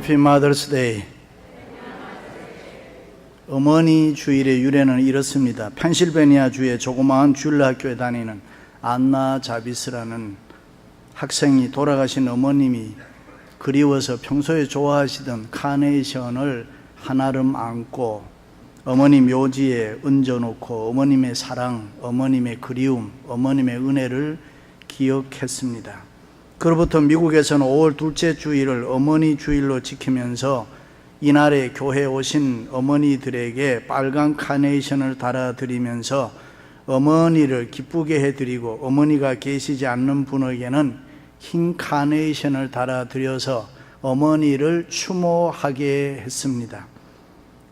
Happy Mother's Day. 어머니 주일의 유래는 이렇습니다. 펜실베니아 주의 조그마한 주일 학교에 다니는 안나 자비스라는 학생이 돌아가신 어머님이 그리워서 평소에 좋아하시던 카네이션을 한아름 안고 어머니 묘지에 얹어놓고 어머님의 사랑, 어머님의 그리움, 어머님의 은혜를 기억했습니다. 그로부터 미국에서는 5월 둘째 주일을 어머니 주일로 지키면서 이날에 교회에 오신 어머니들에게 빨간 카네이션을 달아드리면서 어머니를 기쁘게 해드리고, 어머니가 계시지 않는 분에게는 흰 카네이션을 달아드려서 어머니를 추모하게 했습니다.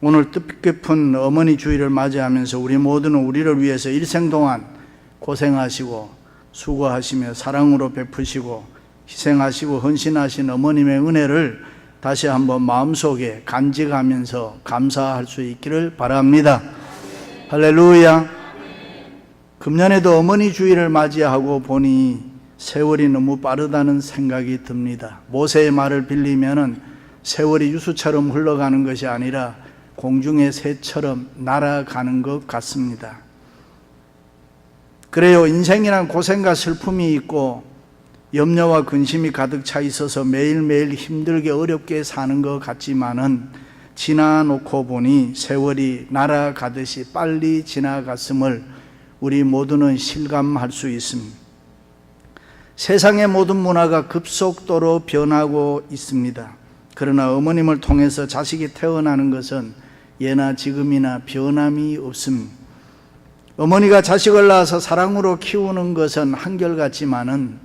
오늘 뜻깊은 어머니 주일을 맞이하면서 우리 모두는 우리를 위해서 일생 동안 고생하시고 수고하시며 사랑으로 베푸시고 희생하시고 헌신하신 어머님의 은혜를 다시 한번 마음속에 간직하면서 감사할 수 있기를 바랍니다. 할렐루야. 금년에도 어머니 주일을 맞이하고 보니 세월이 너무 빠르다는 생각이 듭니다. 모세의 말을 빌리면은 세월이 유수처럼 흘러가는 것이 아니라 공중의 새처럼 날아가는 것 같습니다. 그래요. 인생이란 고생과 슬픔이 있고 염려와 근심이 가득 차 있어서 매일매일 힘들게 어렵게 사는 것 같지만은 지나놓고 보니 세월이 날아가듯이 빨리 지나갔음을 우리 모두는 실감할 수 있습니다. 세상의 모든 문화가 급속도로 변하고 있습니다. 그러나 어머님을 통해서 자식이 태어나는 것은 예나 지금이나 변함이 없습니다. 어머니가 자식을 낳아서 사랑으로 키우는 것은 한결같지만은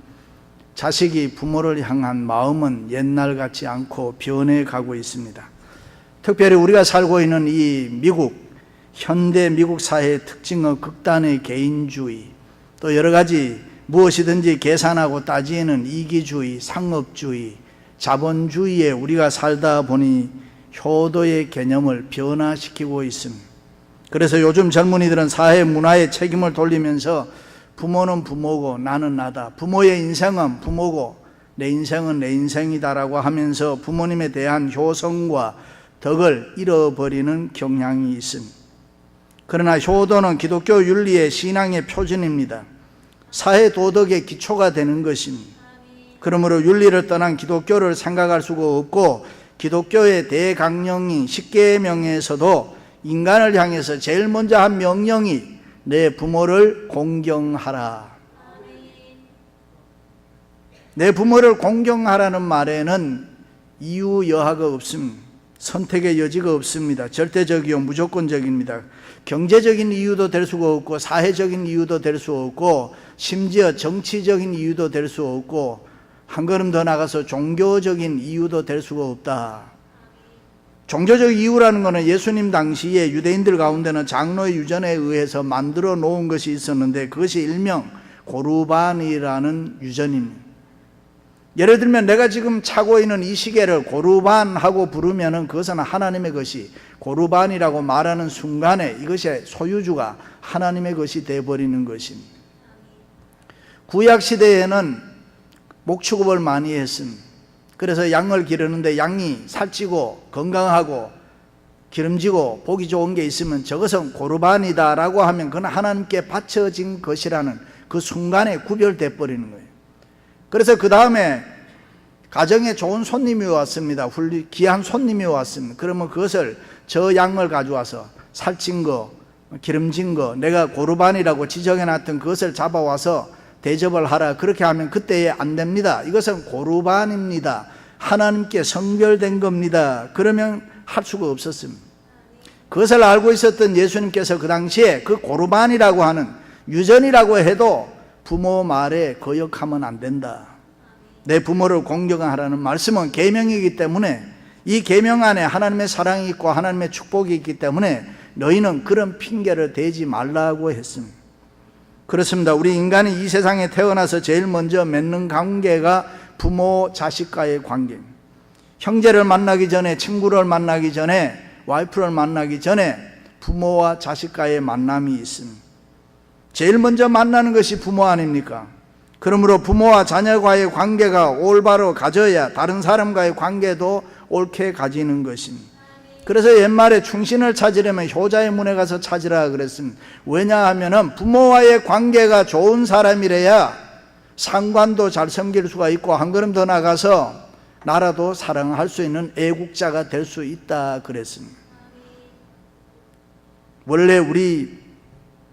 자식이 부모를 향한 마음은 옛날 같지 않고 변해가고 있습니다. 특별히 우리가 살고 있는 이 미국, 현대 미국 사회의 특징은 극단의 개인주의, 또 여러 가지 무엇이든지 계산하고 따지는 이기주의, 상업주의, 자본주의에 우리가 살다 보니 효도의 개념을 변화시키고 있습니다. 그래서 요즘 젊은이들은 사회 문화에 책임을 돌리면서 부모는 부모고 나는 나다, 부모의 인생은 부모고 내 인생은 내 인생이다라고 하면서 부모님에 대한 효성과 덕을 잃어버리는 경향이 있습니다. 그러나 효도는 기독교 윤리의 신앙의 표준입니다. 사회 도덕의 기초가 되는 것입니다. 그러므로 윤리를 떠난 기독교를 생각할 수가 없고, 기독교의 대강령인 십계명에서도 인간을 향해서 제일 먼저 한 명령이 내 부모를 공경하라. 내 부모를 공경하라는 말에는 이유 여하가 없습니다. 선택의 여지가 없습니다. 절대적이요 무조건적입니다. 경제적인 이유도 될 수가 없고, 사회적인 이유도 될 수 없고, 심지어 정치적인 이유도 될 수 없고, 한 걸음 더 나가서 종교적인 이유도 될 수가 없다. 종교적 이유라는 것은 예수님 당시에 유대인들 가운데는 장로의 유전에 의해서 만들어 놓은 것이 있었는데, 그것이 일명 고르반이라는 유전입니다. 예를 들면 내가 지금 차고 있는 이 시계를 고르반하고 부르면 그것은 하나님의 것이, 고르반이라고 말하는 순간에 이것의 소유주가 하나님의 것이 되어버리는 것입니다. 구약시대에는 목축업을 많이 했습니다. 그래서 양을 기르는데 양이 살찌고 건강하고 기름지고 보기 좋은 게 있으면 저것은 고르반이다 라고 하면 그건 하나님께 바쳐진 것이라는 그 순간에 구별돼 버리는 거예요. 그래서 그 다음에 가정에 좋은 손님이 왔습니다. 귀한 손님이 왔습니다. 그러면 그것을 저 양을 가져와서 살찐 거, 기름진 거, 내가 고르반이라고 지정해놨던 그것을 잡아와서 대접을 하라. 그렇게 하면 그때에 안 됩니다. 이것은 고르반입니다. 하나님께 성별된 겁니다. 그러면 할 수가 없었습니다. 그것을 알고 있었던 예수님께서 그 당시에 그 고르반이라고 하는 유전이라고 해도 부모 말에 거역하면 안 된다. 내 부모를 공경하라는 말씀은 계명이기 때문에, 이 계명 안에 하나님의 사랑이 있고 하나님의 축복이 있기 때문에 너희는 그런 핑계를 대지 말라고 했습니다. 그렇습니다. 우리 인간이 이 세상에 태어나서 제일 먼저 맺는 관계가 부모 자식과의 관계입니다. 형제를 만나기 전에, 친구를 만나기 전에, 와이프를 만나기 전에 부모와 자식과의 만남이 있습니다. 제일 먼저 만나는 것이 부모 아닙니까? 그러므로 부모와 자녀과의 관계가 올바로 가져야 다른 사람과의 관계도 옳게 가지는 것입니다. 그래서 옛말에 충신을 찾으려면 효자의 문에 가서 찾으라 그랬습니다. 왜냐하면 부모와의 관계가 좋은 사람이래야 상관도 잘 섬길 수가 있고 한 걸음 더 나가서 나라도 사랑할 수 있는 애국자가 될 수 있다 그랬습니다. 원래 우리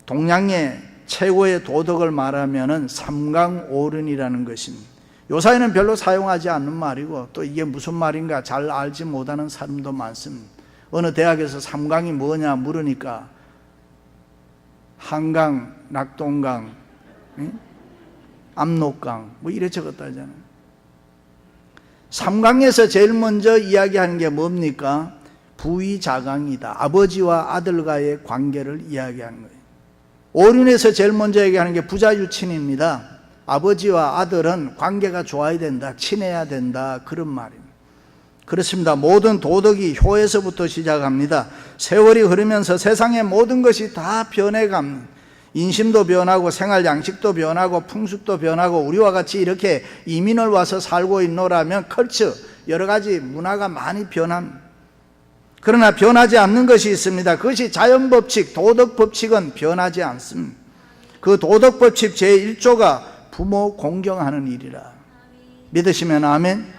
동양의 최고의 도덕을 말하면은 삼강오륜이라는 것입니다. 요사이는 별로 사용하지 않는 말이고 또 이게 무슨 말인가 잘 알지 못하는 사람도 많습니다. 어느 대학에서 삼강이 뭐냐 물으니까 한강, 낙동강, 압록강 뭐 이래 적었다 하잖아요. 삼강에서 제일 먼저 이야기하는 게 뭡니까? 부의자강이다. 아버지와 아들과의 관계를 이야기하는 거예요. 오륜에서 제일 먼저 얘기하는 게 부자유친입니다. 아버지와 아들은 관계가 좋아야 된다, 친해야 된다, 그런 말입니다. 그렇습니다. 모든 도덕이 효에서부터 시작합니다. 세월이 흐르면서 세상의 모든 것이 다 변해갑니다. 인심도 변하고 생활 양식도 변하고 풍습도 변하고 우리와 같이 이렇게 이민을 와서 살고 있노라면 컬처, 여러 가지 문화가 많이 변합니다. 그러나 변하지 않는 것이 있습니다. 그것이 자연법칙, 도덕법칙은 변하지 않습니다. 그 도덕법칙 제1조가 부모 공경하는 일이라. 믿으시면 아멘.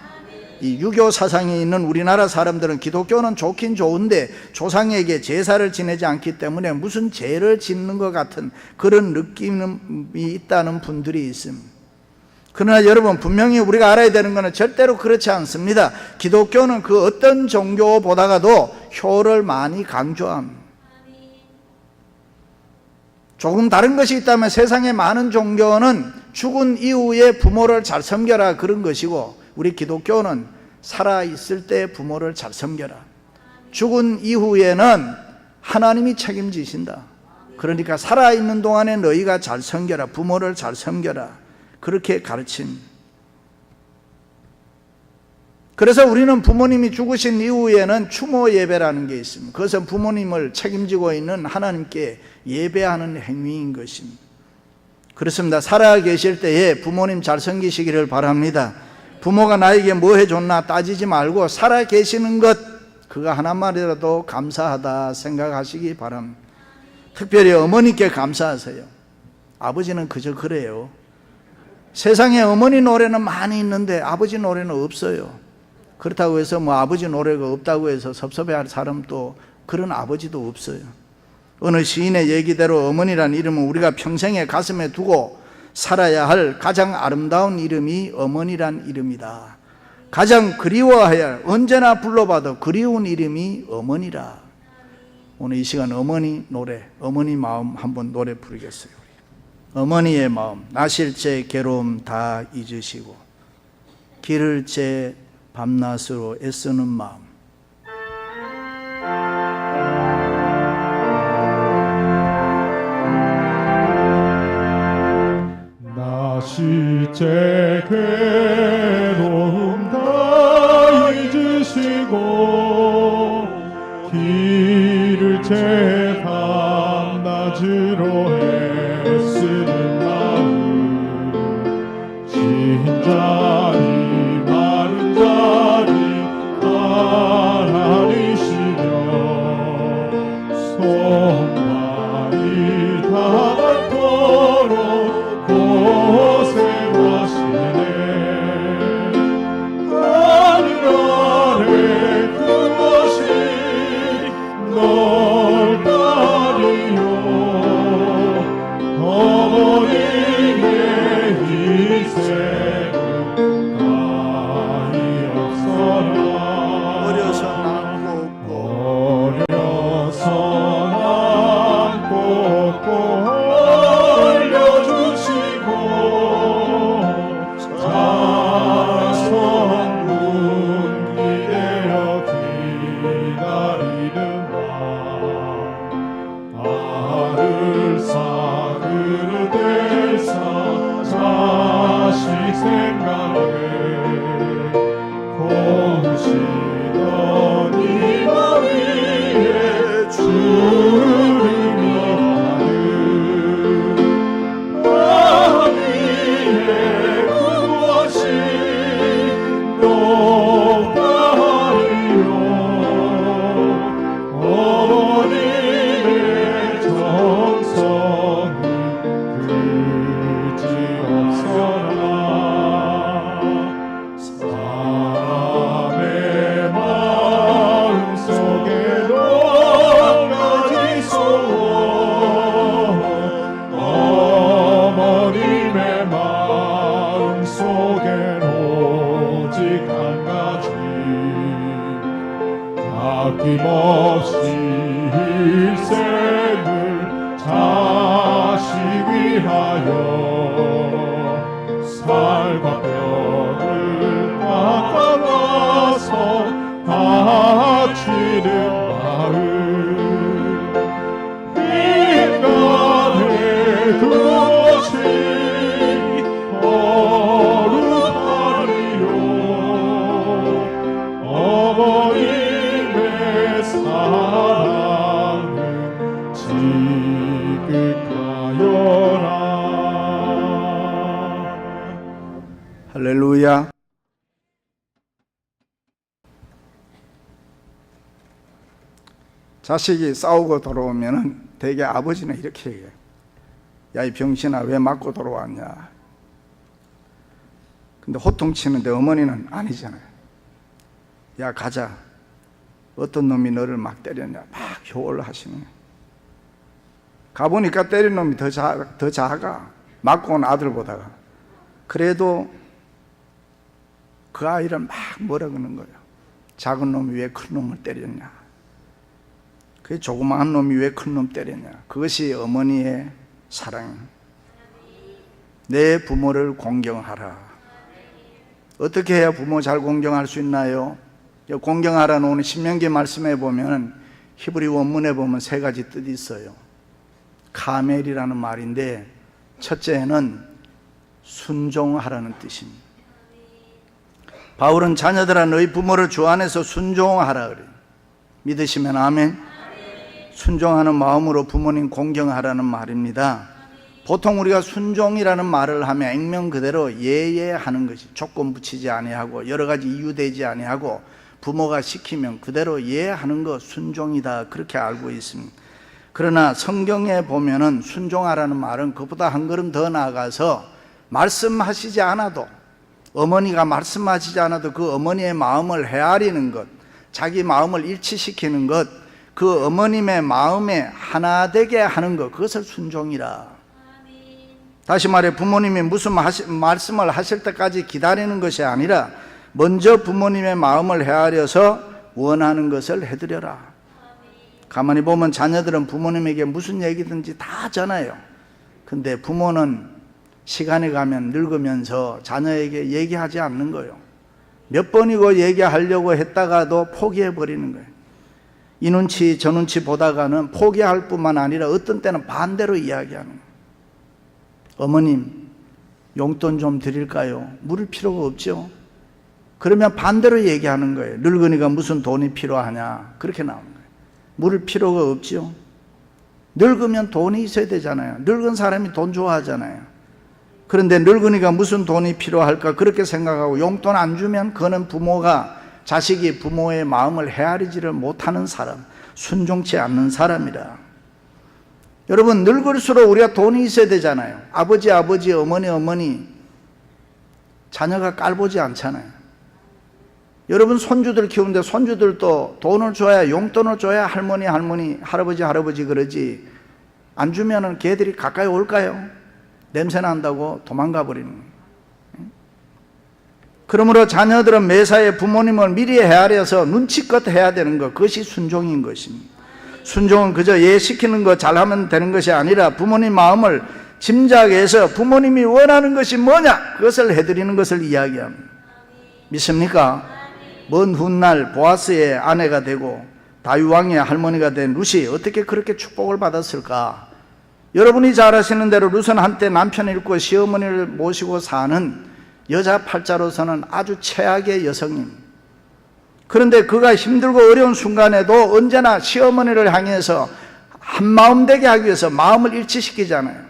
이 유교 사상이 있는 우리나라 사람들은 기독교는 좋긴 좋은데 조상에게 제사를 지내지 않기 때문에 무슨 죄를 짓는 것 같은 그런 느낌이 있다는 분들이 있습니다. 그러나 여러분 분명히 우리가 알아야 되는 것은 절대로 그렇지 않습니다. 기독교는 그 어떤 종교보다가도 효를 많이 강조합니다. 조금 다른 것이 있다면 세상의 많은 종교는 죽은 이후에 부모를 잘 섬겨라 그런 것이고 우리 기독교는 살아있을 때 부모를 잘 섬겨라. 죽은 이후에는 하나님이 책임지신다. 그러니까 살아있는 동안에 너희가 잘 섬겨라. 부모를 잘 섬겨라. 그렇게 가르칩니다. 그래서 우리는 부모님이 죽으신 이후에는 추모 예배라는 게 있습니다. 그것은 부모님을 책임지고 있는 하나님께 예배하는 행위인 것입니다. 그렇습니다. 살아 계실 때에 부모님 잘 섬기시기를 바랍니다. 부모가 나에게 뭐 해줬나 따지지 말고 살아 계시는 것 그거 하나만이라도 감사하다 생각하시기 바랍니다. 특별히 어머니께 감사하세요. 아버지는 그저 그래요. 세상에 어머니 노래는 많이 있는데 아버지 노래는 없어요. 그렇다고 해서 뭐 아버지 노래가 없다고 해서 섭섭해할 사람도 그런 아버지도 없어요. 어느 시인의 얘기대로 어머니란 이름은 우리가 평생에 가슴에 두고 살아야 할 가장 아름다운 이름이 어머니란 이름이다. 가장 그리워해야 할, 언제나 불러봐도 그리운 이름이 어머니라. 오늘 이 시간 어머니 노래, 어머니 마음 한번 노래 부르겠어요. 어머니의 마음, 나실 제 괴로움 다 잊으시고 기를 제 밤낮으로 애쓰는 마음. 나실 제 괴로움 다 잊으시고 길을 제 밤낮으로 애쓰는 마음. 진 자리 마른 자리 가라리시며 손발이 닿도록 고생하시네. 하늘 아래 그것이 넓다리요 아낌없이 일생을 자식 위하여 살과 뼈를 아까워서 바치는 마음 인간의 그것이 거룩하리요 어머님의 사랑은 지극하여라. 할렐루야. 자식이 싸우고 돌아오면 대개 아버지는 이렇게 얘기해요. 야, 이 병신아, 왜 맞고 돌아왔냐. 근데 호통치는데 어머니는 아니잖아요. 야, 가자. 어떤 놈이 너를 막 때렸냐. 막 효를 하시는 거예요. 가보니까 때린 놈이 더 작아. 맞고 온 아들보다가. 그래도 그 아이를 막 뭐라 그러는 거예요. 작은 놈이 왜 큰 놈을 때렸냐. 그 조그마한 놈이 왜 큰 놈 때렸냐. 그것이 어머니의 사랑입니다. 내 부모를 공경하라. 어떻게 해야 부모 잘 공경할 수 있나요? 공경하라는 오늘 신명기 말씀에 보면 히브리 원문에 보면 세 가지 뜻이 있어요. 카멜이라는 말인데 첫째는 순종하라는 뜻입니다. 바울은 자녀들아 너희 부모를 주 안에서 순종하라 그래요. 믿으시면 아멘. 순종하는 마음으로 부모님 공경하라는 말입니다. 보통 우리가 순종이라는 말을 하면 액면 그대로 예예하는 것이 조건 붙이지 아니하고 여러 가지 이유 되지 아니하고 부모가 시키면 그대로 예하는 거 순종이다 그렇게 알고 있습니다. 그러나 성경에 보면은 순종하라는 말은 그보다 한 걸음 더 나아가서 말씀하시지 않아도 어머니가 말씀하시지 않아도 그 어머니의 마음을 헤아리는 것, 자기 마음을 일치시키는 것, 그 어머님의 마음에 하나 되게 하는 것, 그것을 순종이라. 다시 말해 부모님이 무슨 말씀을 하실 때까지 기다리는 것이 아니라 먼저 부모님의 마음을 헤아려서 원하는 것을 해드려라. 가만히 보면 자녀들은 부모님에게 무슨 얘기든지 다 전해요. 근데 부모는 시간이 가면 늙으면서 자녀에게 얘기하지 않는 거예요. 몇 번이고 얘기하려고 했다가도 포기해버리는 거예요. 이 눈치 저 눈치 보다가는 포기할 뿐만 아니라 어떤 때는 반대로 이야기하는 거예요. 어머님, 용돈 좀 드릴까요? 물을 필요가 없죠. 그러면 반대로 얘기하는 거예요. 늙은이가 무슨 돈이 필요하냐, 그렇게 나오는 거예요. 물을 필요가 없죠. 늙으면 돈이 있어야 되잖아요. 늙은 사람이 돈 좋아하잖아요. 그런데 늙은이가 무슨 돈이 필요할까 그렇게 생각하고 용돈 안 주면 그는 부모가 자식이 부모의 마음을 헤아리지를 못하는 사람, 순종치 않는 사람이라. 여러분, 늙을수록 우리가 돈이 있어야 되잖아요. 아버지, 어머니 자녀가 깔보지 않잖아요. 여러분 손주들 키우는데 손주들도 돈을 줘야, 용돈을 줘야 할머니, 할아버지 그러지. 안 주면은 걔들이 가까이 올까요? 냄새 난다고 도망가 버리는 거예요. 그러므로 자녀들은 매사에 부모님을 미리 헤아려서 눈치껏 해야 되는 것, 그것이 순종인 것입니다. 순종은 그저 예시키는 거 잘하면 되는 것이 아니라 부모님 마음을 짐작해서 부모님이 원하는 것이 뭐냐 그것을 해드리는 것을 이야기합니다. 믿습니까? 먼 훗날 보아스의 아내가 되고 다윗 왕의 할머니가 된 룻이 어떻게 그렇게 축복을 받았을까? 여러분이 잘 아시는 대로 룻은 한때 남편을 잃고 시어머니를 모시고 사는 여자 팔자로서는 아주 최악의 여성입니다. 그런데 그가 힘들고 어려운 순간에도 언제나 시어머니를 향해서 한마음 되게 하기 위해서 마음을 일치시키잖아요.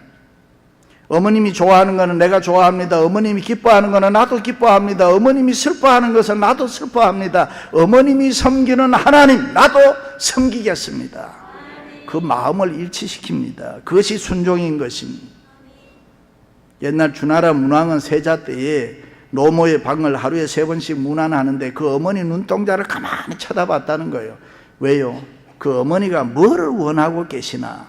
어머님이 좋아하는 것은 내가 좋아합니다. 어머님이 기뻐하는 것은 나도 기뻐합니다. 어머님이 슬퍼하는 것은 나도 슬퍼합니다. 어머님이 섬기는 하나님, 나도 섬기겠습니다. 그 마음을 일치시킵니다. 그것이 순종인 것입니다. 옛날 주나라 문왕은 세자 때에 노모의 방을 하루에 3번씩 문안하는데 그 어머니 눈동자를 가만히 쳐다봤다는 거예요. 왜요? 그 어머니가 뭐를 원하고 계시나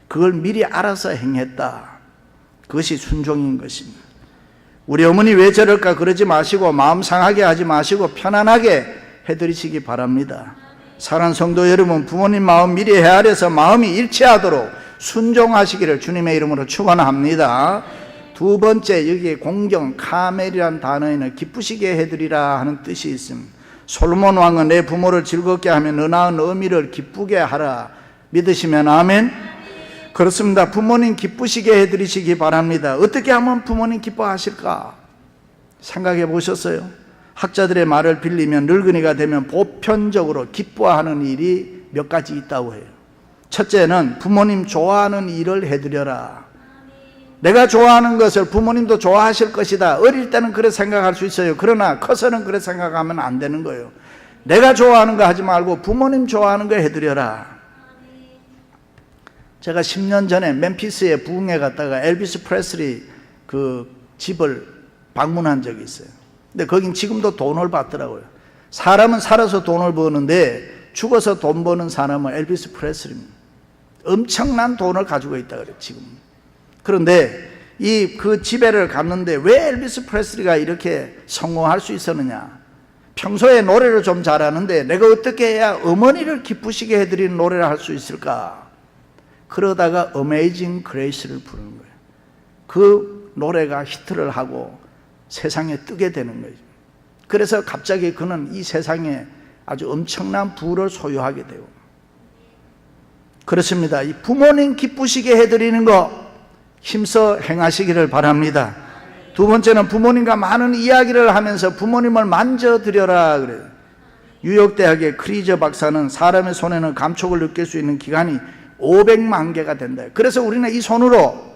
그걸 미리 알아서 행했다. 그것이 순종인 것입니다. 우리 어머니 왜 저럴까 그러지 마시고 마음 상하게 하지 마시고 편안하게 해드리시기 바랍니다. 사랑하는 성도 여러분, 부모님 마음 미리 헤아려서 마음이 일치하도록 순종하시기를 주님의 이름으로 축원합니다. 두 번째, 여기에 공경, 카멜이라는 단어에는 기쁘시게 해드리라 하는 뜻이 있습니다. 솔로몬 왕은 내 부모를 즐겁게 하며 너 낳은 어미를 기쁘게 하라. 믿으시면 아멘. 그렇습니다. 부모님 기쁘시게 해드리시기 바랍니다. 어떻게 하면 부모님 기뻐하실까 생각해 보셨어요? 학자들의 말을 빌리면 늙은이가 되면 보편적으로 기뻐하는 일이 몇 가지 있다고 해요. 첫째는 부모님 좋아하는 일을 해드려라. 내가 좋아하는 것을 부모님도 좋아하실 것이다. 어릴 때는 그렇게 생각할 수 있어요. 그러나 커서는 그렇게 생각하면 안 되는 거예요. 내가 좋아하는 거 하지 말고 부모님 좋아하는 거 해드려라. 제가 10년 전에 멤피스에 부흥회 갔다가 엘비스 프레슬리 그 집을 방문한 적이 있어요. 근데 거긴 지금도 돈을 받더라고요. 사람은 살아서 돈을 버는데 죽어서 돈 버는 사람은 엘비스 프레슬리입니다. 엄청난 돈을 가지고 있다 그래요, 지금. 그런데 그 집회를 갔는데 왜 엘비스 프레슬리가 이렇게 성공할 수 있었느냐? 평소에 노래를 좀 잘하는데 내가 어떻게 해야 어머니를 기쁘시게 해드리는 노래를 할 수 있을까? 그러다가 Amazing Grace를 부르는 거예요. 그 노래가 히트를 하고 세상에 뜨게 되는 거죠. 그래서 갑자기 그는 이 세상에 아주 엄청난 부를 소유하게 되고, 그렇습니다. 이 부모님 기쁘시게 해드리는 거 힘써 행하시기를 바랍니다. 두 번째는 부모님과 많은 이야기를 하면서 부모님을 만져드려라 그래요. 뉴욕대학의 크리저 박사는 사람의 손에는 감촉을 느낄 수 있는 기관이 500만 개가 된다. 그래서 우리는 이 손으로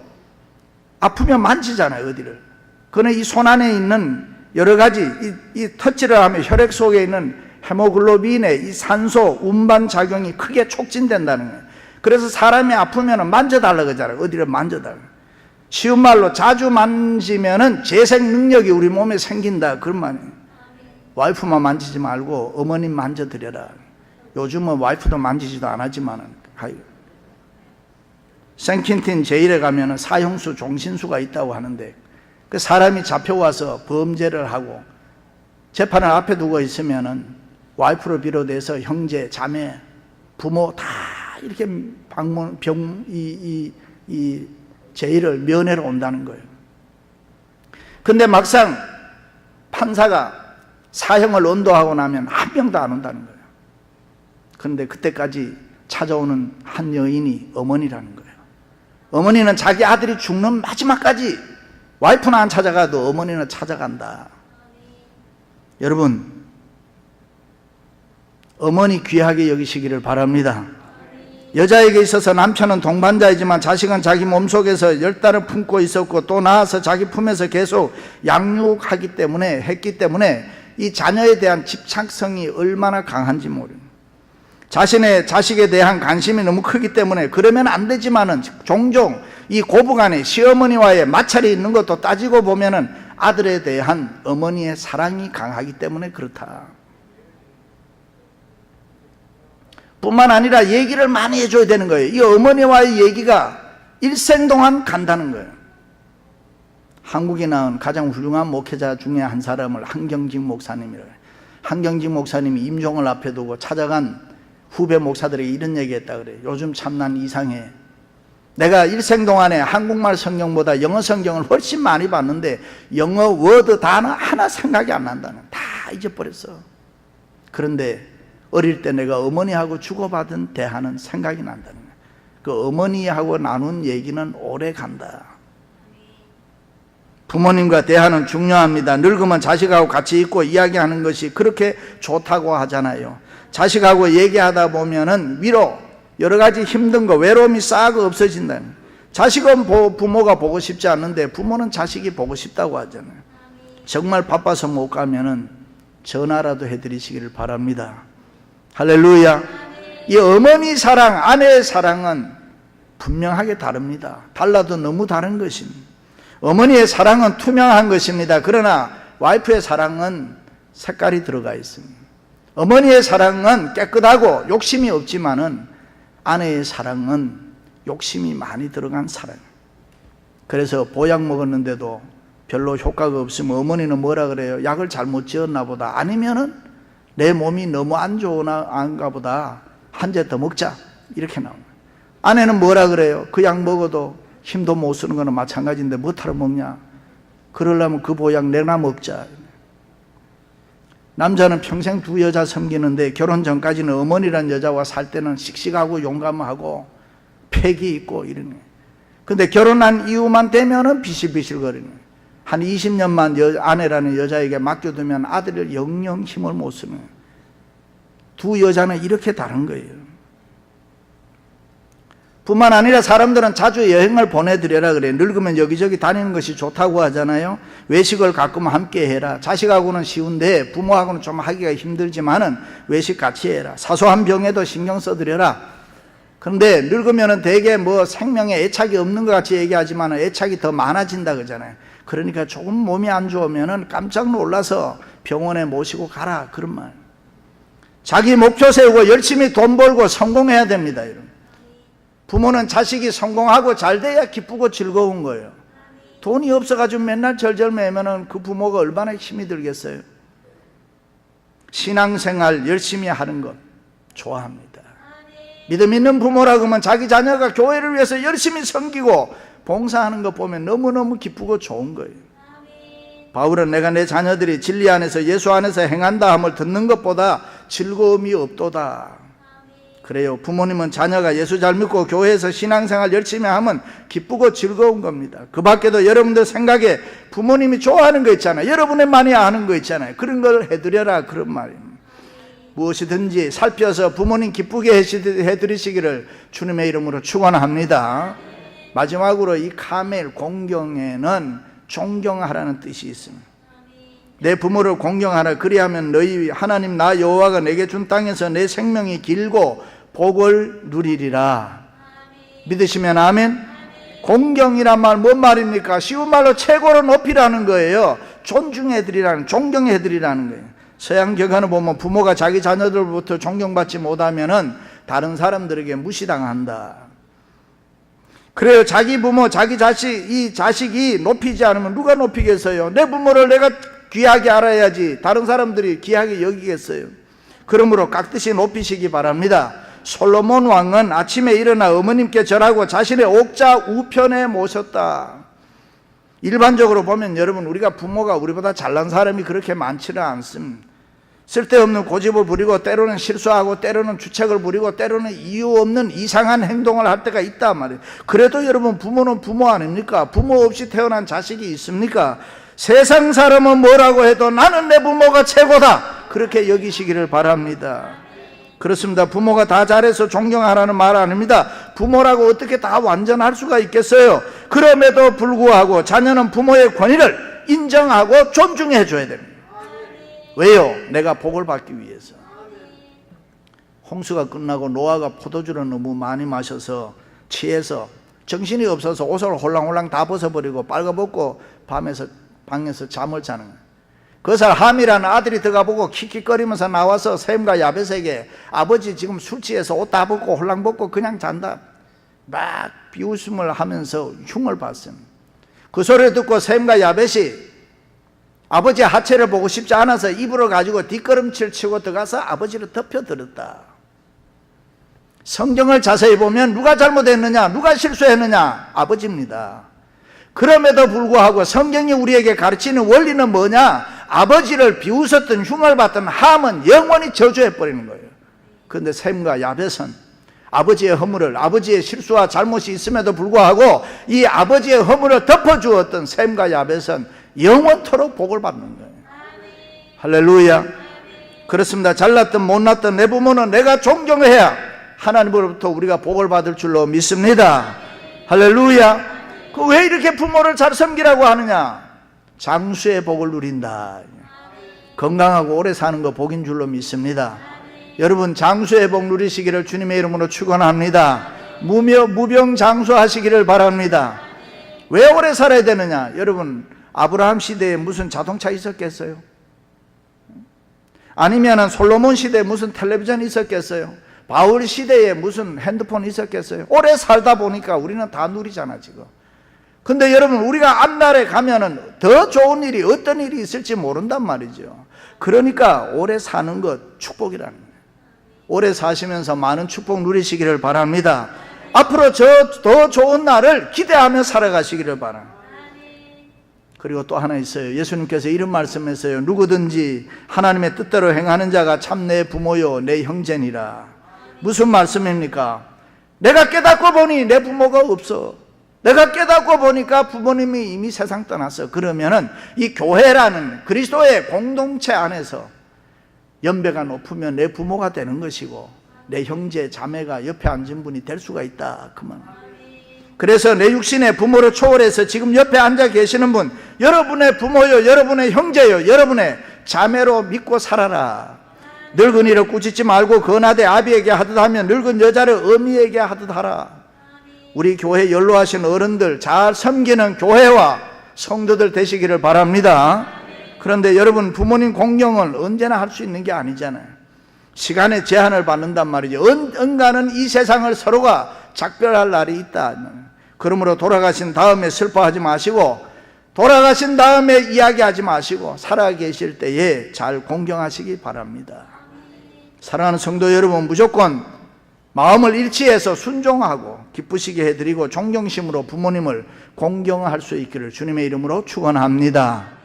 아프면 만지잖아요, 어디를. 그는 이 손 안에 있는 여러 가지 이 터치를 하면 혈액 속에 있는 헤모글로빈의 이 산소 운반 작용이 크게 촉진된다는 거예요. 그래서 사람이 아프면 만져달라고 하잖아요. 어디를 만져달라고. 쉬운 말로 자주 만지면은 재생 능력이 우리 몸에 생긴다, 그런 말이에요. 와이프만 만지지 말고 어머님 만져드려라. 요즘은 와이프도 만지지도 않았지만은 생킨틴 제일에 가면은 사형수 종신수가 있다고 하는데, 그 사람이 잡혀와서 범죄를 하고 재판을 앞에 두고 있으면은 와이프를 비롯해서 형제, 자매, 부모 다 이렇게 방문 이 제일을 면회로 온다는 거예요. 근데 막상 판사가 사형을 언도하고 나면 한 명도 안 온다는 거예요. 그런데 그때까지 찾아오는 한 여인이 어머니라는 거예요. 어머니는 자기 아들이 죽는 마지막까지 와이프는 안 찾아가도 어머니는 찾아간다. 여러분, 어머니 귀하게 여기시기를 바랍니다. 여자에게 있어서 남편은 동반자이지만 자식은 자기 몸속에서 10달을 품고 있었고 또 낳아서 자기 품에서 계속 양육했기 때문에 이 자녀에 대한 집착성이 얼마나 강한지 모릅니다. 자신의 자식에 대한 관심이 너무 크기 때문에 그러면 안 되지만은 종종 이 고부간에 시어머니와의 마찰이 있는 것도 따지고 보면은 아들에 대한 어머니의 사랑이 강하기 때문에 그렇다. 뿐만 아니라 얘기를 많이 해줘야 되는 거예요. 이 어머니와의 얘기가 일생 동안 간다는 거예요. 한국에 나온 가장 훌륭한 목회자 중에 한 사람을 한경직 목사님이라고 해요. 한경직 목사님이 임종을 앞에 두고 찾아간 후배 목사들에게 이런 얘기했다 그래요. 요즘 참 난 이상해. 내가 일생 동안에 한국말 성경보다 영어 성경을 훨씬 많이 봤는데 영어 워드 단어 하나 생각이 안 난다는, 다 잊어버렸어. 그런데 어릴 때 내가 어머니하고 주고받은 대화는 생각이 난다는 거예요. 그 어머니하고 나눈 얘기는 오래 간다. 부모님과 대화는 중요합니다. 늙으면 자식하고 같이 있고 이야기하는 것이 그렇게 좋다고 하잖아요. 자식하고 얘기하다 보면은 위로 여러 가지 힘든 거, 외로움이 싹 없어진다는 거예요. 자식은 부모가 보고 싶지 않는데 부모는 자식이 보고 싶다고 하잖아요. 정말 바빠서 못 가면은 전화라도 해드리시기를 바랍니다. 할렐루야. 이 어머니 사랑, 아내의 사랑은 분명하게 다릅니다. 달라도 너무 다른 것입니다. 어머니의 사랑은 투명한 것입니다. 그러나 와이프의 사랑은 색깔이 들어가 있습니다. 어머니의 사랑은 깨끗하고 욕심이 없지만은 아내의 사랑은 욕심이 많이 들어간 사랑. 그래서 보약 먹었는데도 별로 효과가 없으면 어머니는 뭐라 그래요? 약을 잘못 지었나 보다. 아니면은 내 몸이 너무 안 좋은가 보다. 한 잔 더 먹자. 이렇게 나옵니다. 아내는 뭐라 그래요? 그 약 먹어도 힘도 못 쓰는 거는 마찬가지인데 뭐하러 먹냐? 그러려면 그 보약 내나 먹자. 남자는 평생 두 여자 섬기는데 결혼 전까지는 어머니란 여자와 살 때는 씩씩하고 용감하고 패기 있고 이러네. 근데 결혼한 이후만 되면은 비실비실거리네. 한 20년만 아내라는 여자에게 맡겨두면 아들을 영영 힘을 못 쓰는. 두 여자는 이렇게 다른 거예요. 뿐만 아니라 사람들은 자주 여행을 보내드려라 그래요. 늙으면 여기저기 다니는 것이 좋다고 하잖아요. 외식을 가끔 함께 해라. 자식하고는 쉬운데 부모하고는 좀 하기가 힘들지만은 외식 같이 해라. 사소한 병에도 신경 써드려라. 그런데 늙으면은 대개 뭐 생명에 애착이 없는 것 같이 얘기하지만 애착이 더 많아진다 그러잖아요. 그러니까 조금 몸이 안 좋으면은 깜짝 놀라서 병원에 모시고 가라. 그런 말. 자기 목표 세우고 열심히 돈 벌고 성공해야 됩니다. 여러분. 부모는 자식이 성공하고 잘 돼야 기쁘고 즐거운 거예요. 돈이 없어가지고 맨날 절절매면은 그 부모가 얼마나 힘이 들겠어요. 신앙생활 열심히 하는 것 좋아합니다. 믿음 있는 부모라고 하면 자기 자녀가 교회를 위해서 열심히 섬기고 봉사하는 것 보면 너무너무 기쁘고 좋은 거예요. 바울은 내가 내 자녀들이 진리 안에서 예수 안에서 행한다 함을 듣는 것보다 즐거움이 없도다. 그래요. 부모님은 자녀가 예수 잘 믿고 교회에서 신앙생활 열심히 하면 기쁘고 즐거운 겁니다. 그 밖에도 여러분들 생각에 부모님이 좋아하는 거 있잖아요. 여러분이 많이 아는 거 있잖아요. 그런 걸 해드려라. 그런 말입니다. 무엇이든지 살펴서 부모님 기쁘게 해드리시기를 주님의 이름으로 축원합니다. 마지막으로 이 카멜 공경에는 존경하라는 뜻이 있습니다. 내 부모를 공경하라. 그리하면 너희 하나님 나 여호와가 내게 준 땅에서 내 생명이 길고 복을 누리리라. 믿으시면 아멘. 공경이란 말 뭔 말입니까? 쉬운 말로 최고로 높이라는 거예요. 존중해드리라는, 존경해드리라는 거예요. 서양 격언을 보면 부모가 자기 자녀들부터 존경받지 못하면은 다른 사람들에게 무시당한다. 그래요. 자기 부모, 자기 자식, 이 자식이 높이지 않으면 누가 높이겠어요? 내 부모를 내가 귀하게 알아야지 다른 사람들이 귀하게 여기겠어요. 그러므로 깍듯이 높이시기 바랍니다. 솔로몬 왕은 아침에 일어나 어머님께 절하고 자신의 옥자 우편에 모셨다. 일반적으로 보면 여러분 우리가 부모가 우리보다 잘난 사람이 그렇게 많지는 않습니다. 쓸데없는 고집을 부리고 때로는 실수하고 때로는 주책을 부리고 때로는 이유 없는 이상한 행동을 할 때가 있단 말이에요. 그래도 여러분 부모는 부모 아닙니까? 부모 없이 태어난 자식이 있습니까? 세상 사람은 뭐라고 해도 나는 내 부모가 최고다. 그렇게 여기시기를 바랍니다. 그렇습니다. 부모가 다 잘해서 존경하라는 말 아닙니다. 부모라고 어떻게 다 완전할 수가 있겠어요? 그럼에도 불구하고 자녀는 부모의 권위를 인정하고 존중해 줘야 됩니다. 왜요? 내가 복을 받기 위해서. 홍수가 끝나고 노아가 포도주를 너무 많이 마셔서 취해서 정신이 없어서 옷을 홀랑홀랑 다 벗어버리고 빨가벗고 방에서 잠을 자는 거예요. 그살 함이라는 아들이 들어가보고 킥킥거리면서 나와서 셈과 야벳에게 아버지 지금 술 취해서 옷 다 벗고 홀랑 벗고 그냥 잔다. 막 비웃음을 하면서 흉을 봤습니다. 그 소리를 듣고 셈과 야벳이 아버지의 하체를 보고 싶지 않아서 이불을 가지고 뒷걸음질 치고 들어가서 아버지를 덮여들었다. 성경을 자세히 보면 누가 잘못했느냐, 누가 실수했느냐? 아버지입니다. 그럼에도 불구하고 성경이 우리에게 가르치는 원리는 뭐냐? 아버지를 비웃었던 흉을 봤던 함은 영원히 저주해버리는 거예요. 그런데 셈과 야벳은 아버지의 허물을, 아버지의 실수와 잘못이 있음에도 불구하고 이 아버지의 허물을 덮어주었던 셈과 야벳은 영원토록 복을 받는 거예요. 할렐루야. 그렇습니다. 잘났든 못났든 내 부모는 내가 존경해야 하나님으로부터 우리가 복을 받을 줄로 믿습니다. 할렐루야. 그 왜 이렇게 부모를 잘 섬기라고 하느냐? 장수의 복을 누린다. 건강하고 오래 사는 거 복인 줄로 믿습니다. 여러분 장수의 복 누리시기를 주님의 이름으로 축원합니다. 무병장수하시기를 바랍니다. 왜 오래 살아야 되느냐? 여러분 아브라함 시대에 무슨 자동차 있었겠어요? 아니면 솔로몬 시대에 무슨 텔레비전이 있었겠어요? 바울 시대에 무슨 핸드폰이 있었겠어요? 오래 살다 보니까 우리는 다 누리잖아 지금. 근데 여러분 우리가 앞날에 가면은 더 좋은 일이 어떤 일이 있을지 모른단 말이죠. 그러니까 오래 사는 것 축복이라는 거예요. 오래 사시면서 많은 축복 누리시기를 바랍니다. 앞으로 더 좋은 날을 기대하며 살아가시기를 바랍니다. 그리고 또 하나 있어요. 예수님께서 이런 말씀했어요. 누구든지 하나님의 뜻대로 행하는 자가 참 내 부모요 내 형제니라. 무슨 말씀입니까? 내가 깨닫고 보니 내 부모가 없어. 내가 깨닫고 보니까 부모님이 이미 세상 떠났어. 그러면은 이 교회라는 그리스도의 공동체 안에서 연배가 높으면 내 부모가 되는 것이고 내 형제 자매가 옆에 앉은 분이 될 수가 있다 그 말. 그래서 내 육신의 부모를 초월해서 지금 옆에 앉아 계시는 분, 여러분의 부모요, 여러분의 형제요, 여러분의 자매로 믿고 살아라. 늙은이를 꾸짖지 말고 건하되 아비에게 하듯 하며 늙은 여자를 어미에게 하듯 하라. 우리 교회 연로하신 어른들 잘 섬기는 교회와 성도들 되시기를 바랍니다. 그런데 여러분, 부모님 공경을 언제나 할 수 있는 게 아니잖아요. 시간의 제한을 받는단 말이죠. 언젠가는 이 세상을 서로가 작별할 날이 있다. 그러므로 돌아가신 다음에 슬퍼하지 마시고, 돌아가신 다음에 이야기하지 마시고, 살아계실 때에 잘 공경하시기 바랍니다. 사랑하는 성도 여러분, 무조건 마음을 일치해서 순종하고 기쁘시게 해드리고 존경심으로 부모님을 공경할 수 있기를 주님의 이름으로 축원합니다.